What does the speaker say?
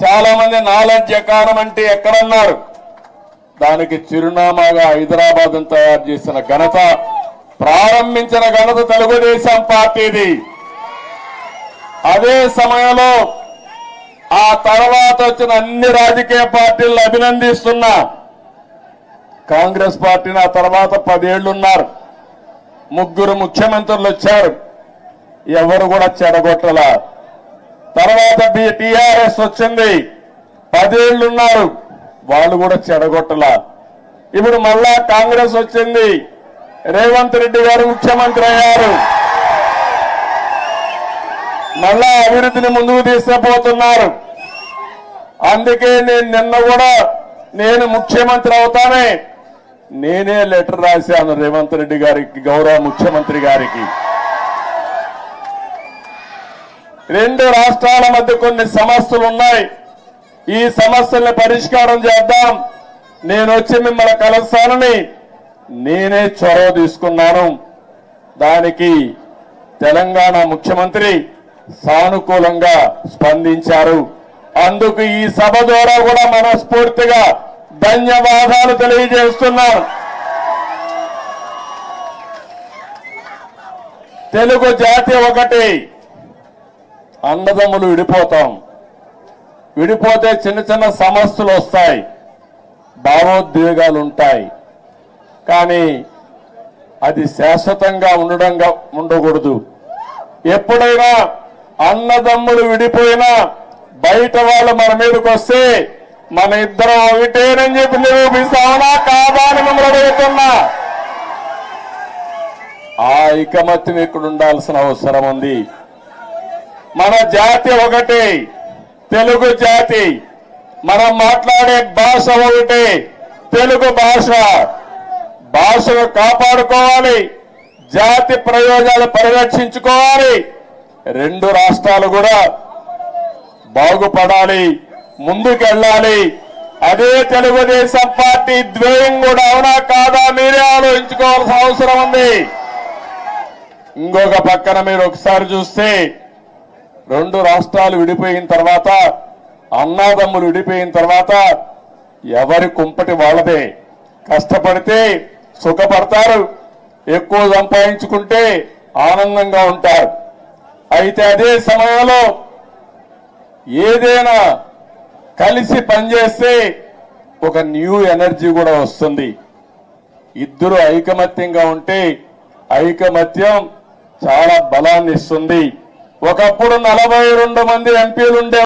చాలా మంది knowledge economy అంటే ఎక్కడన్నారు? దానికి చిరునామాగా హైదరాబాద్ తయారు చేసిన ఘనత, ప్రారంభించిన ఘనత తెలుగుదేశం పార్టీది. అదే సమయంలో ఆ తర్వాత వచ్చిన అన్ని రాజకీయ పార్టీలను అభినందిస్తున్నా. కాంగ్రెస్ పార్టీని ఆ తర్వాత 10 ఏళ్లున్నారు, 3 ముఖ్యమంత్రులు వచ్చారు, ఎవరు కూడా చెడగొట్టల. తర్వాత టీఆర్ఎస్ వచ్చింది, 10 ఏళ్లున్నారు, వాళ్ళు కూడా చెడగొట్టల. ఇప్పుడు మళ్ళా కాంగ్రెస్ వచ్చింది, రేవంత్ రెడ్డి గారు ముఖ్యమంత్రి అయ్యారు, మళ్ళా అభివృద్ధిని ముందుకు తీసుకుపోతున్నారు. అందుకే నిన్న కూడా నేను ముఖ్యమంత్రి అవుతానే నేనే లెటర్ రాశాను రేవంత్ రెడ్డి గారికి, గౌరవ ముఖ్యమంత్రి గారికి. 2 రాష్ట్రాల మధ్య కొన్ని సమస్యలు ఉన్నాయి, ఈ సమస్యల్ని పరిష్కారం చేద్దాం, నేను వచ్చి మిమ్మల్ని కలుస్తానని నేనే చొరవ తీసుకున్నాను. దానికి తెలంగాణ ముఖ్యమంత్రి సానుకూలంగా స్పందించారు. అందుకు ఈ సభ ద్వారా కూడా మనస్ఫూర్తిగా ధన్యవాదాలు తెలియజేస్తున్నాను. తెలుగు జాతి ఒకటి, అన్నదమ్ములు విడిపోతాం, విడిపోతే చిన్న చిన్న సమస్యలు వస్తాయి, భావోద్వేగాలు ఉంటాయి, కానీ అది శాశ్వతంగా ఉండకూడదు. ఎప్పుడైనా అన్నదమ్ములు విడిపోయినా బయట వాళ్ళు మన మీదకి వస్తే మన ఇద్దరం ఒకటేనని చెప్పి నిరూపిస్తామనా కాదా అని మిమ్మల్ని అడుగుతున్నా. ఆ ఐకమత్యం ఇక్కడ ఉండాల్సిన అవసరం ఉంది. మన జాతి ఒకటి, తెలుగు జాతి, మనం మాట్లాడే భాష ఒకటి, తెలుగు భాష. భాషను కాపాడుకోవాలి, జాతి ప్రయోజనాలు పరిరక్షించుకోవాలి, 2 రాష్ట్రాలు కూడా బాగుపడాలి, ముందుకెళ్ళాలి. అదే తెలుగుదేశం పార్టీ ధ్యేయం కూడా, అవునా కాదా మీరే ఆలోచించుకోవాల్సిన అవసరం ఉంది. ఇంకొక పక్కన మీరు ఒకసారి చూస్తే 2 రాష్ట్రాలు విడిపోయిన తర్వాత, అన్నాదమ్ములు విడిపోయిన తర్వాత ఎవరి కుంపటి వాళ్ళదే. కష్టపడితే సుఖపడతారు, ఎక్కువ సంపాదించుకుంటే ఆనందంగా ఉంటారు. అయితే అదే సమయంలో ఏదైనా కలిసి పనిచేస్తే ఒక న్యూ ఎనర్జీ కూడా వస్తుంది. ఇద్దరు ఐకమత్యంగా ఉంటే ఐకమత్యం చాలా బలాన్ని ఇస్తుంది. ఒకప్పుడు 42 మంది ఎంపీలు ఉండే